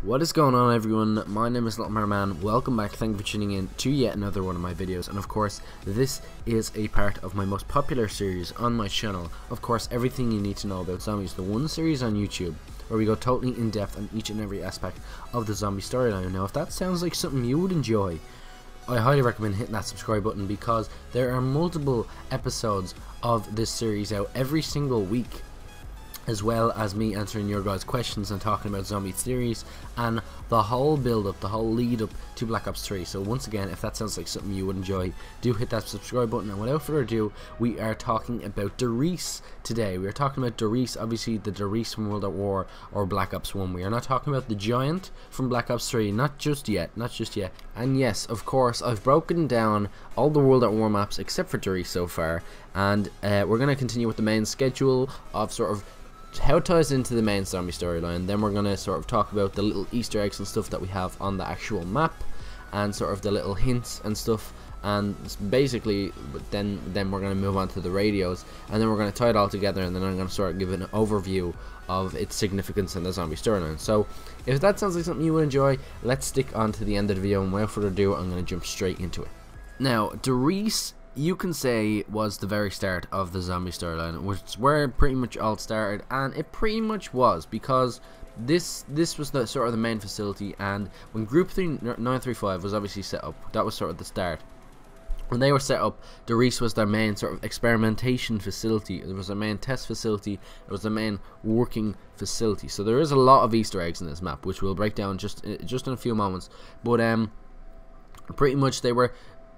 What is going on, everyone? My name is LittleMarMan. Welcome back. Thank you for tuning in to yet another one of my videos. And of course, this is a part of my most popular series on my channel. Of course, everything you need to know about zombies. The one series on YouTube where we go totally in depth on each and every aspect of the zombie storyline. Now, if that sounds like something you would enjoy, I highly recommend hitting that subscribe button, because there are multiple episodes of this series out every single week, as well as me answering your guys' questions and talking about zombie theories and the whole build up, the whole lead up to Black Ops 3. So once again, if that sounds like something you would enjoy, do hit that subscribe button. And without further ado, we are talking about Riese today. We are talking about Riese, obviously the Riese from World at War or Black Ops 1. We are not talking about the giant from Black Ops 3, not just yet, not just yet. And yes, of course, I've broken down all the World at War maps except for Riese so far, and we're going to continue with the main schedule of sort of how it ties into the main zombie storyline. Then we're going to sort of talk about the little Easter eggs and stuff that we have on the actual map, and sort of the little hints and stuff, and basically then we're going to move on to the radios, and then we're going to tie it all together, and then I'm going to sort of give an overview of its significance in the zombie storyline. So if that sounds like something you would enjoy, let's stick on to the end of the video, and without further ado, I'm going to jump straight into it. Now, Riese, you can say, was the very start of the zombie storyline, which is where it pretty much all started, and it pretty much was, because this was the sort of the main facility. And when Group 935 was obviously set up, that was sort of the start. When they were set up, Riese was their main sort of experimentation facility. It was their main test facility. It was their main working facility. So there is a lot of Easter eggs in this map, which we'll break down just in a few moments. But pretty much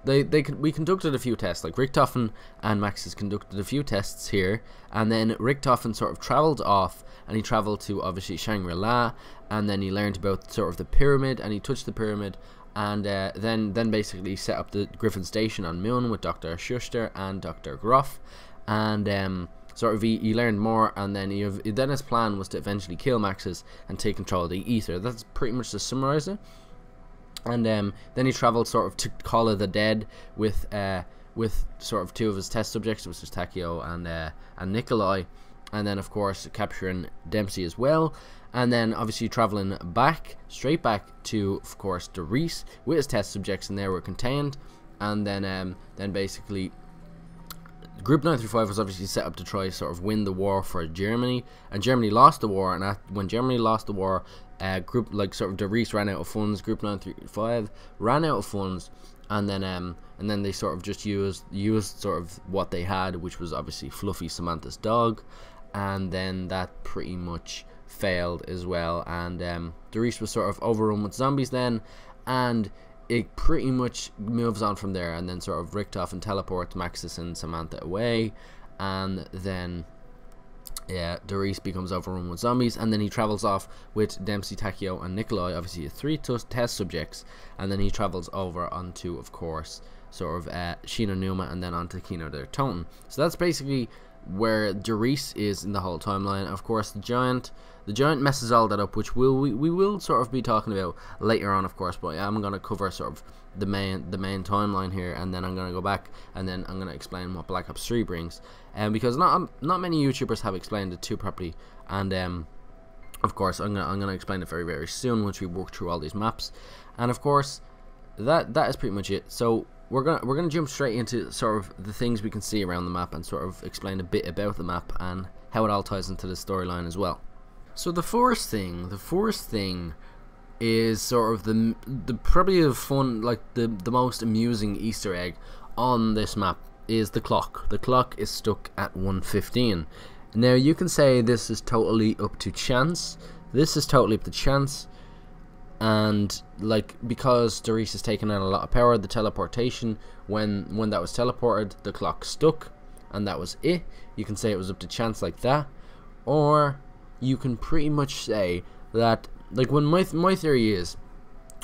we conducted a few tests. Like Richtofen and Maxis conducted a few tests here, and then Richtofen sort of travelled off, and he travelled to obviously Shangri-La, and then he learned about sort of the pyramid, and he touched the pyramid, and then basically set up the Griffin Station on Moon with Dr. Schuster and Dr. Groph, and sort of he learned more, and then then his plan was to eventually kill Maxis and take control of the Aether. That's pretty much to summarise it. And then he travelled sort of to Call of the Dead with sort of two of his test subjects, which was Takeo and Nikolai, and then of course capturing Dempsey as well, and then obviously travelling straight back to, of course, Riese with his test subjects, and they were contained. And then basically Group 935 was obviously set up to try sort of win the war for Germany, and Germany lost the war. And when Germany lost the war, Group Riese ran out of funds. Group 935 ran out of funds, and then they sort of just used sort of what they had, which was obviously Fluffy, Samantha's dog, and then that pretty much failed as well. And Riese was sort of overrun with zombies then, and it pretty much moves on from there. And then sort of Richtofen teleports Maxis and Samantha away, and then Riese becomes overrun with zombies, and then he travels off with Dempsey, Takeo, and Nikolai, obviously 3 test subjects, and then he travels over onto, of course, sort of Shinonuma, and then onto Kino der Toten. So that's basically where Riese is in the whole timeline. Of course, the giant messes all that up, which we will sort of be talking about later on, of course. But I'm going to cover sort of the main timeline here, and then I'm going to go back, and then I'm going to explain what Black Ops 3 brings, because not many YouTubers have explained it too properly. And of course, I'm going to explain it very, very soon once we work through all these maps. And of course, that is pretty much it. So we're gonna jump straight into sort of the things we can see around the map, and sort of explain a bit about the map and how it all ties into the storyline as well. So the first thing is sort of the probably the fun, like the most amusing Easter egg on this map is the clock. The clock is stuck at 1:15. Now you can say this is totally up to chance. And like, because Riese has taken out a lot of power, the teleportation, when that was teleported, the clock stuck, and that was it. You can say it was up to chance like that, or you can pretty much say that, like, when my theory is,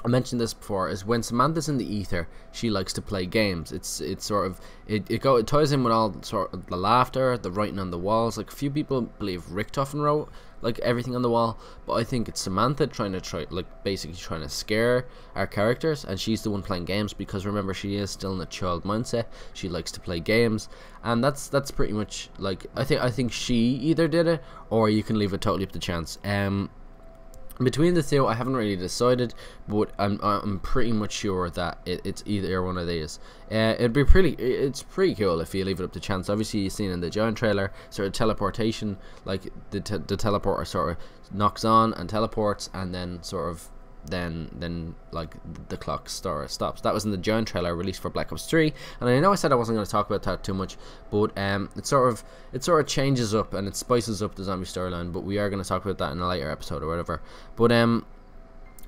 I mentioned this before, is when Samantha's in the Aether, she likes to play games. It's sort of it ties in with all sort of the laughter, the writing on the walls. Like, a few people believe Richtofen wrote like everything on the wall, but I think it's Samantha basically trying to scare our characters, and she's the one playing games, because remember, she is still in a child mindset. She likes to play games, and that's pretty much, like, I think she either did it, or you can leave it totally up to chance. Between the two, I haven't really decided, but I'm pretty much sure that it's either one of these. It's pretty cool if you leave it up to chance. Obviously, you've seen in the giant trailer, sort of teleportation, like the teleporter sort of knocks on and teleports, and then sort of then like the clock stops. That was in the giant trailer released for Black Ops 3, and I know I said I wasn't going to talk about that too much, but it sort of changes up and it spices up the zombie storyline, but we are going to talk about that in a later episode or whatever. But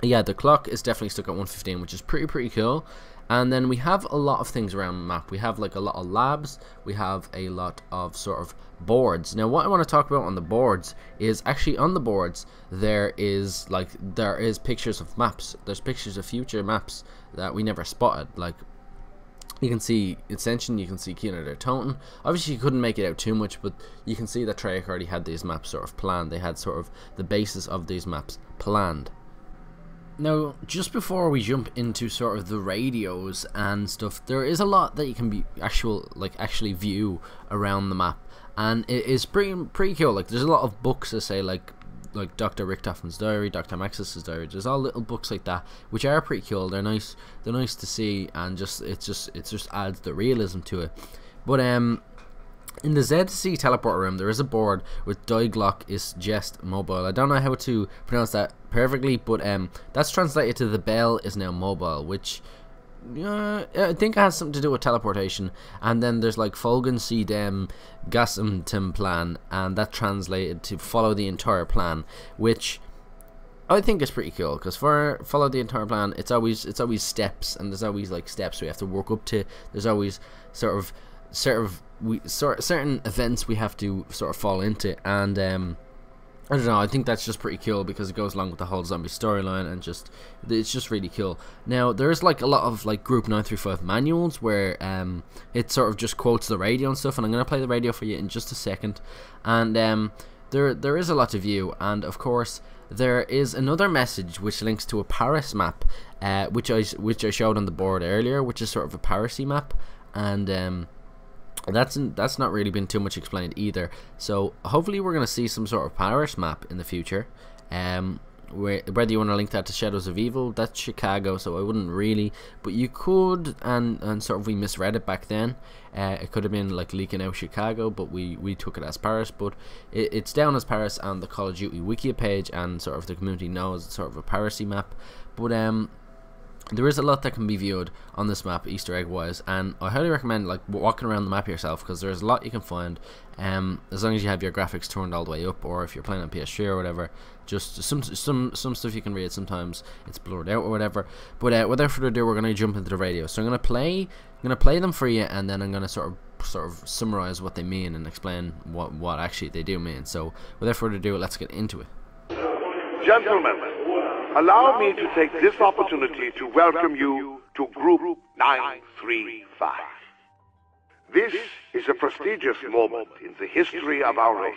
yeah, the clock is definitely stuck at 1:15, which is pretty cool. And then we have a lot of things around the map. We have like a lot of labs. We have a lot of sort of boards. Now, what I want to talk about on the boards is actually on the boards there is pictures of maps. There's pictures of future maps that we never spotted. Like you can see Ascension, you can see Keener der Toten. Obviously, you couldn't make it out too much, but you can see that Treyarch already had these maps sort of planned. They had sort of the basis of these maps planned. Now, just before we jump into sort of the radios and stuff, there is a lot that you can actually view around the map, and it is pretty cool. Like, there's a lot of books that say like Dr. Richtofen's diary, Dr. Maxis' diary. There's all little books like that, which are pretty cool. They're nice to see, and it just adds the realism to it. But in the ZC teleporter room, there is a board with Die Glock is just mobile. I don't know how to pronounce that perfectly, but that's translated to the bell is now mobile, which I think it has something to do with teleportation. And then there's like Folgen see dem Gasumtim plan, and that translated to follow the entire plan, which I think is pretty cool, because for follow the entire plan, it's always steps, and there's always like steps we have to work up to. There's always certain events we have to sort of fall into, and I don't know, I think that's just pretty cool because it goes along with the whole zombie storyline, and it's just really cool. Now, there's like a lot of like Group 935 manuals where it sort of just quotes the radio and stuff, and I'm going to play the radio for you in just a second. And there is a lot to view, and of course there is another message which links to a Paris map, which I showed on the board earlier, which is sort of a Paris-y map, and that's not really been too much explained either. So hopefully we're going to see some sort of Paris map in the future. Whether you want to link that to Shadows of Evil, that's Chicago, so I wouldn't really, but you could, and sort of we misread it back then. It could have been like leaking out Chicago, but we took it as Paris. But it's down as Paris on the Call of Duty wiki page, and sort of the community knows it's sort of a Paris-y map. But there is a lot that can be viewed on this map, Easter egg wise, and I highly recommend like walking around the map yourself, because there's a lot you can find, as long as you have your graphics turned all the way up, or if you're playing on PS3 or whatever. Just some stuff you can read, sometimes it's blurred out or whatever. But without further ado, we're gonna jump into the radio. So I'm gonna play them for you, and then I'm gonna sort of summarize what they mean and explain what actually they do mean. So without further ado, let's get into it. Gentlemen, allow me to take this opportunity to welcome you to Group 935. This is a prestigious moment in the history of our race.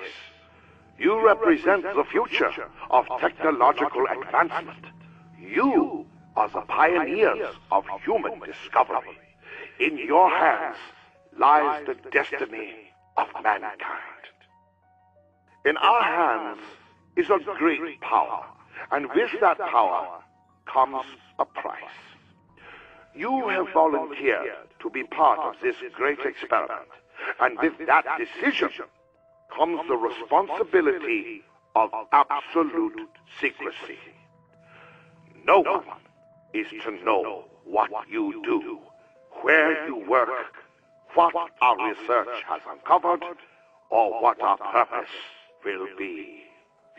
You represent the future of technological advancement. You are the pioneers of human discovery. In your hands lies the destiny of mankind. In our hands is a great power, and with that power comes a price. You have volunteered to be part of this great experiment, and with that decision comes the responsibility of absolute secrecy. No one is to know what you do, where you work, what our research has uncovered, or what our purpose will be.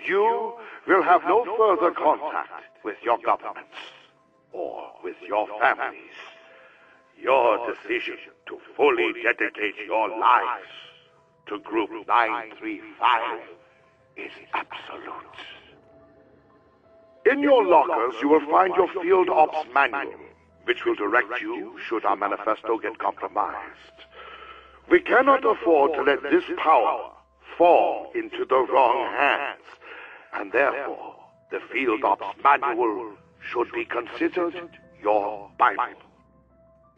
You will have no further contact with your governments or with your families. Your decision to fully dedicate your lives to Group 935 is absolute. In your lockers, you will find your Field Ops Manual, which will direct you should our manifesto get compromised. We cannot afford to let this power fall into the wrong hands, and therefore the Field Ops Manual should be considered your Bible.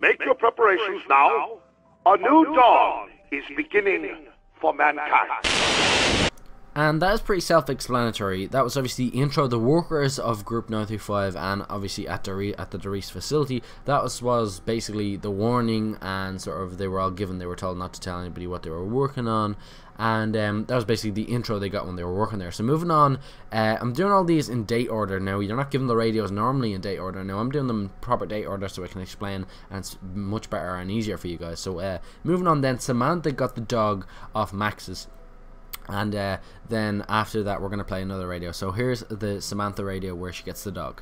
Make your preparations now. A new dawn is beginning for mankind. And that is pretty self-explanatory. That was obviously the intro. The workers of Group 935 and obviously at the Riese facility, that was basically the warning, and sort of they were all given, they were told not to tell anybody what they were working on. And that was basically the intro they got when they were working there. So moving on, I'm doing all these in date order now. You're not given the radios normally in date order. Now I'm doing them in proper date order so I can explain, and it's much better and easier for you guys. So moving on then, Samantha got the dog off Maxis. And then after that we're going to play another radio. So here's the Samantha radio where she gets the dog.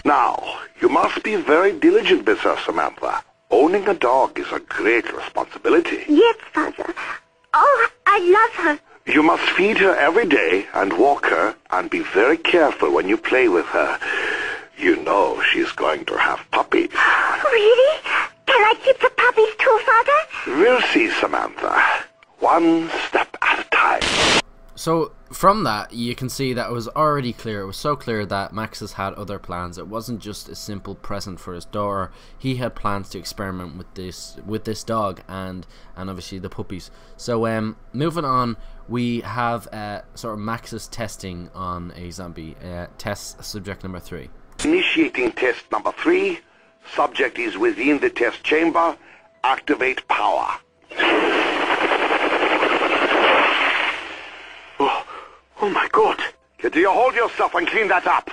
Now, you must be very diligent, Miss Samantha. Owning a dog is a great responsibility. Yes, Father. Oh, I love her. You must feed her every day and walk her, and be very careful when you play with her. You know she's going to have puppies. Really? Can I keep the puppies too, Father? We'll see, Samantha. One step at a time. So from that you can see that it was already clear, it was so clear that Maxis had other plans. It wasn't just a simple present for his daughter. He had plans to experiment with this dog and obviously the puppies. So moving on, we have sort of Maxis testing on a zombie. Test subject number 3. Initiating test number 3. Subject is within the test chamber. Activate power. Oh my God! Do you hold yourself and clean that up?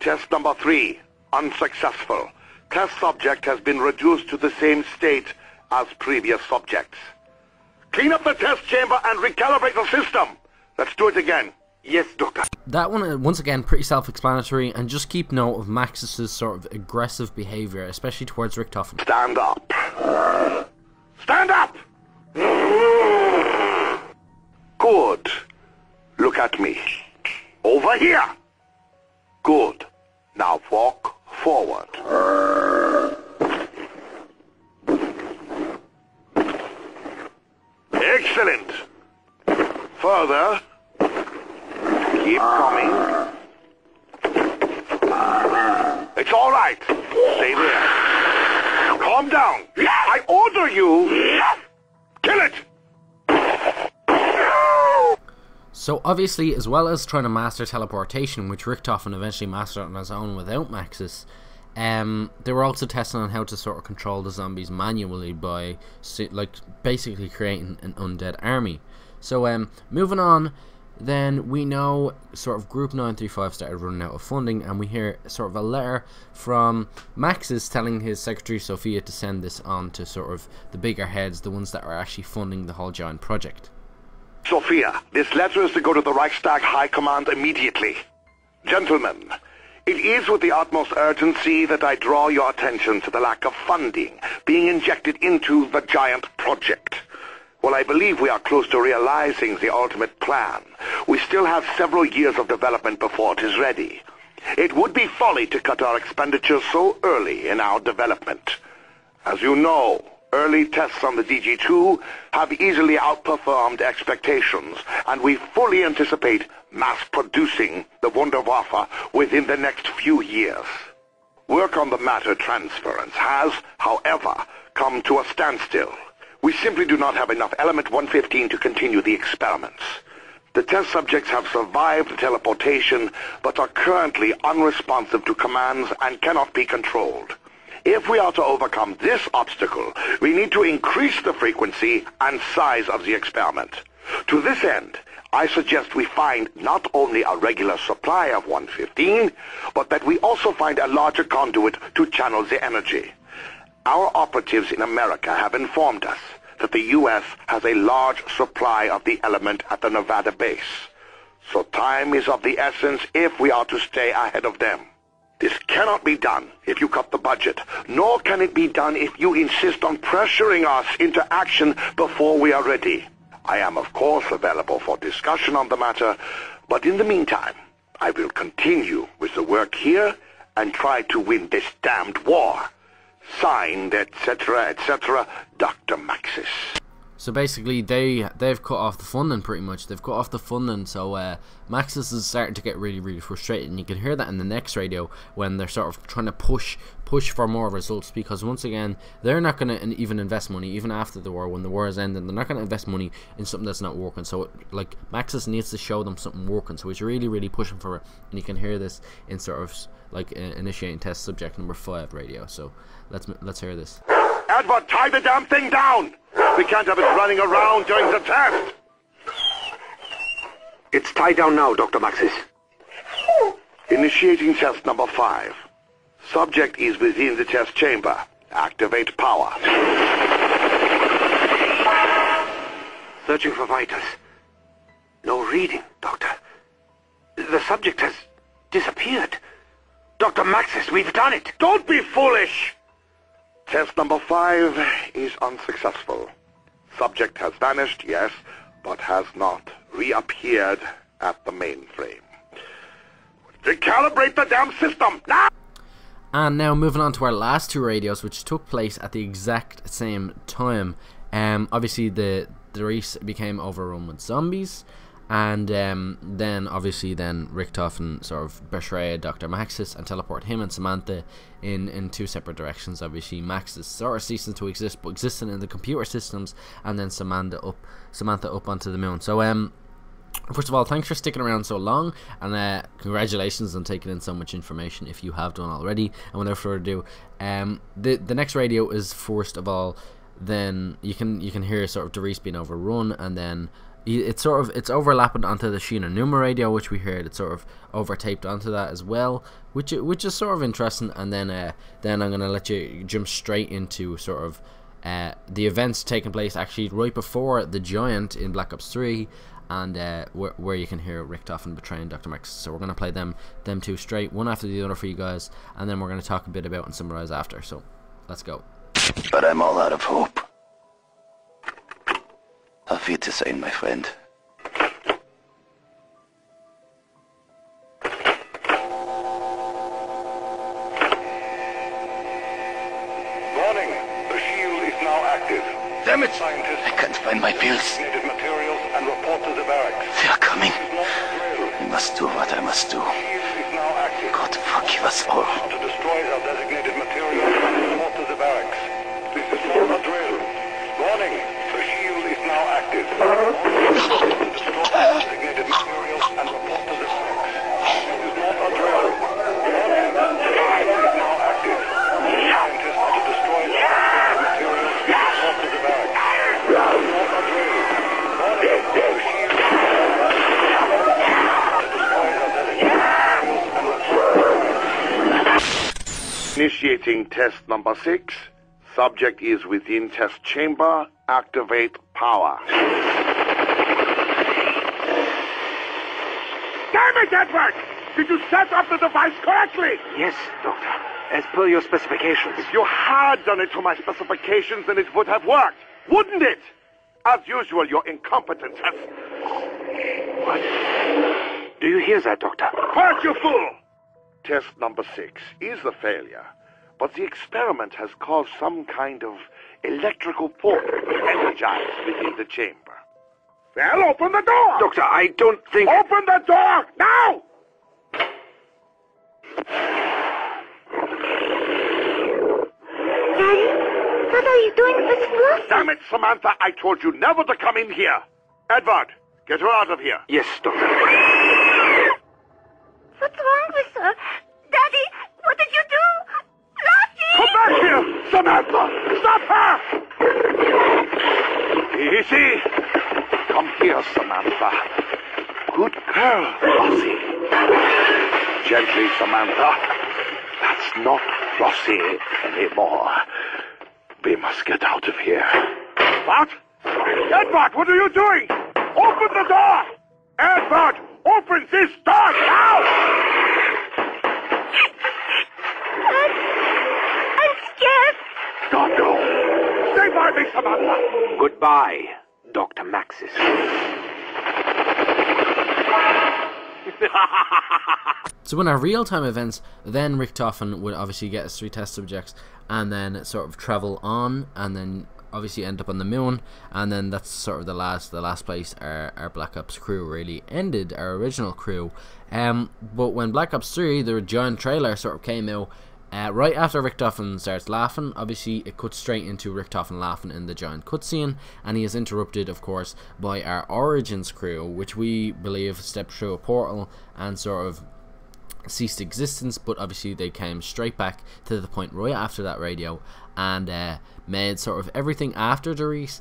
Test number 3. Unsuccessful. Test subject has been reduced to the same state as previous subjects. Clean up the test chamber and recalibrate the system. Let's do it again. Yes, Doctor. That one, once again, pretty self-explanatory, and just keep note of Maxis' sort of aggressive behaviour, especially towards Richtofen. Stand up. Stand up! Good. Look at me. Over here. Good. Now walk forward. Excellent. Further. Keep coming. It's all right. Stay there. Calm down. I order you. Kill it. So obviously, as well as trying to master teleportation, which Richtofen eventually mastered on his own without Maxis, they were also testing on how to sort of control the zombies manually by like basically creating an undead army. So moving on, then we know sort of Group 935 started running out of funding, and we hear sort of a letter from Maxis telling his secretary Sophia to send this on to sort of the bigger heads, the ones that are actually funding the whole giant project. Sophia, this letter is to go to the Reichstag High Command immediately. Gentlemen, it is with the utmost urgency that I draw your attention to the lack of funding being injected into the giant project. While I believe we are close to realizing the ultimate plan, we still have several years of development before it is ready. It would be folly to cut our expenditures so early in our development. As you know, early tests on the DG2 have easily outperformed expectations, and we fully anticipate mass-producing the Wunderwaffe within the next few years. Work on the matter transference has, however, come to a standstill. We simply do not have enough Element 115 to continue the experiments. The test subjects have survived the teleportation, but are currently unresponsive to commands and cannot be controlled. If we are to overcome this obstacle, we need to increase the frequency and size of the experiment. To this end, I suggest we find not only a regular supply of 115, but that we also find a larger conduit to channel the energy. Our operatives in America have informed us that the U.S. has a large supply of the element at the Nevada base. So time is of the essence if we are to stay ahead of them. This cannot be done if you cut the budget, nor can it be done if you insist on pressuring us into action before we are ready. I am, of course, available for discussion on the matter, but in the meantime, I will continue with the work here and try to win this damned war. Signed, etc., etc., Dr. Maxis. So basically, they've cut off the funding pretty much. They've cut off the funding, so Maxis is starting to get really frustrated, and you can hear that in the next radio when they're sort of trying to push for more results, because once again they're not going to even invest money even after the war. When the war is ending, they're not going to invest money in something that's not working. So like Maxis needs to show them something working, so he's really pushing for it, and you can hear this in sort of like initiating test subject number 5 radio. So let's hear this. Edward, tie the damn thing down! We can't have it running around during the test! It's tied down now, Dr. Maxis. Initiating test number 5. Subject is within the test chamber. Activate power. Searching for vitals. No reading, Doctor. The subject has disappeared. Dr. Maxis, we've done it! Don't be foolish! Test number 5 is unsuccessful. Subject has vanished, yes, but has not reappeared at the mainframe. Recalibrate the damn system, now! And now moving on to our last 2 radios, which took place at the exact same time. Obviously the Riese became overrun with zombies, and then obviously Richtofen sort of betrayed Dr. Maxis and teleport him and Samantha in 2 separate directions. Obviously Maxis sort of ceasing to exist, but existing in the computer systems, and then Samantha up onto the moon. So first of all, thanks for sticking around so long, and congratulations on taking in so much information if you have done already. And without further ado, the next radio is, first of all, then you can hear sort of the Riese being overrun, and then it's overlapping onto the Sheena Numa radio, which we heard. It's sort of overtaped onto that as well, which is sort of interesting. And then I'm gonna let you jump straight into sort of the events taking place actually right before the Giant in Black Ops 3, and where you can hear Richtofen betraying Dr. Maxis. So we're gonna play them 2 straight, one after the other for you guys, and then we're gonna talk a bit about and summarize after. So let's go. But I'm all out of hope. Auf Wiedersehen, my friend. Warning, the shield is now active. Damn it! Scientists I can't find my pills. needed materials and report to the barracks. They are coming. This is not Vril. I must do what I must do. The shield is now active. God forgive us all. To destroy our designated materials and report to the barracks. This is not a drill. Warning, the shield is now active. To destroy our designated materials and report to the barracks. This is not a drill. Warning, the shield is now active. Scientists are to destroy our designated materials and report to the barracks. This is not a drill. Warning, the shield is now active. To destroy our designated materials and report to the barracks. Initiating test number 6. Subject is within test chamber. Activate power. Damn it, Edward! Did you set up the device correctly? Yes, Doctor. As per your specifications. If you had done it to my specifications, then it would have worked, wouldn't it? As usual, your incompetence has... What? Do you hear that, Doctor? Quiet, you fool! Test number 6 is a failure, but the experiment has caused some kind of electrical port energized within the chamber. Well, open the door! Doctor, I don't think... Open the door! Now! Daddy, what are you doing with Fluffy? Damn it, Samantha, I told you never to come in here. Edward, get her out of here. Yes, Doctor. What's wrong with her? Daddy, what did you do? Fluffy! Come back here, Samantha! Stop her! Easy. Come here, Samantha. Good girl, Flossie. Gently, Samantha. That's not Flossie anymore. We must get out of here. What? Edward, what are you doing? Open the door! Edward, open this door now! I'm scared. Don't go. Stay by me, Samantha. Goodbye, Dr. Maxis. So in our real-time events, then Richtofen would obviously get his 3 test subjects and then sort of travel on, and then obviously end up on the moon, and then that's sort of the last place our Black Ops crew really ended, our original crew. But when Black Ops 3, the giant trailer sort of came out, right after Richtofen starts laughing, obviously it cuts straight into Richtofen laughing in the giant cutscene, and he is interrupted, of course, by our Origins crew, which we believe stepped through a portal and sort of ceased existence, but obviously they came straight back to the point right after that radio, and made sort of everything after the Riese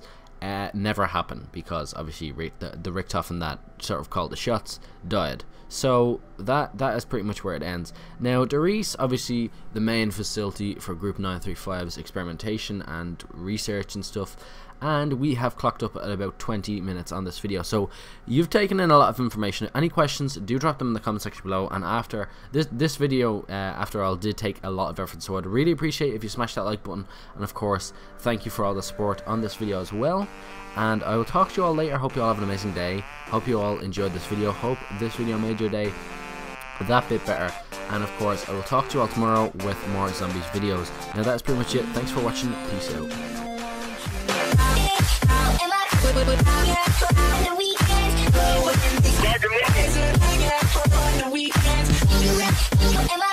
never happen, because obviously the Richtofen that sort of called the shots died. So that is pretty much where it ends. Now the Riese, obviously the main facility for Group 935's experimentation and research and stuff, and we have clocked up at about 20 minutes on this video. So you've taken in a lot of information. Any questions, do drop them in the comment section below. And after this video, after all, did take a lot of effort, so I'd really appreciate if you smash that like button, and of course thank you for all the support on this video as well. And I will talk to you all later. Hope you all have an amazing day. Hope you all enjoyed this video. Hope this video made your day that bit better. And of course I will talk to you all tomorrow with more zombies videos. Now that's pretty much it. Thanks for watching. Peace out. Am I